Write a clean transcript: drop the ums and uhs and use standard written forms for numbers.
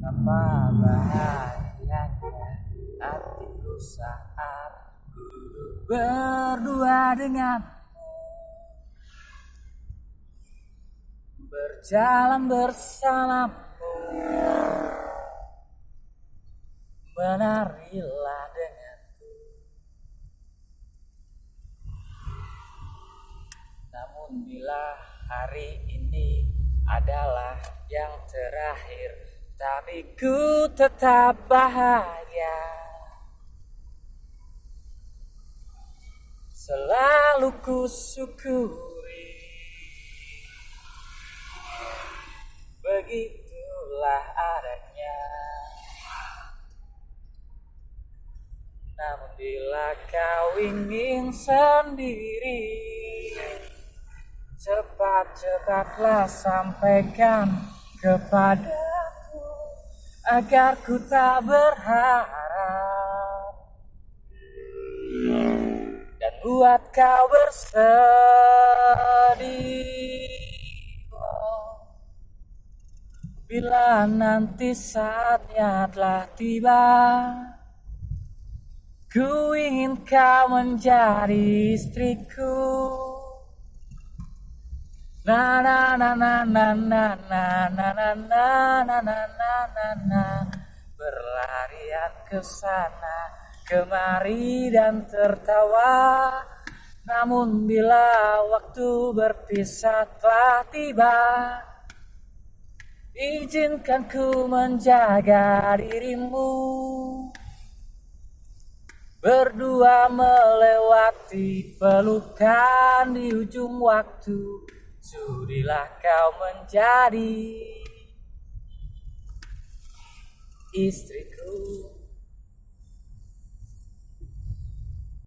Apa bahagianya hatiku saat ku berdua dengan berjalan bersamamu, menarilah denganku. Namun bila hari ini adalah yang terakhir, tapi ku tetap bahagia. Selalu ku syukuri, begitulah adanya. Namun bila kau ingin sendiri, cepat-cepatlah sampaikan kepadaku, agar ku tak berharap dan buat kau bersedih. Bila nanti saatnya telah tiba, ku ingin kau menjadi istriku. Na na na na na na na na na na na na na na. Berlarian ke sana kemari dan tertawa. Namun bila waktu berpisah telah tiba, izinkan ku menjaga dirimu, berdua melewati pelukan di ujung waktu. Sudilah kau menjadi istriku.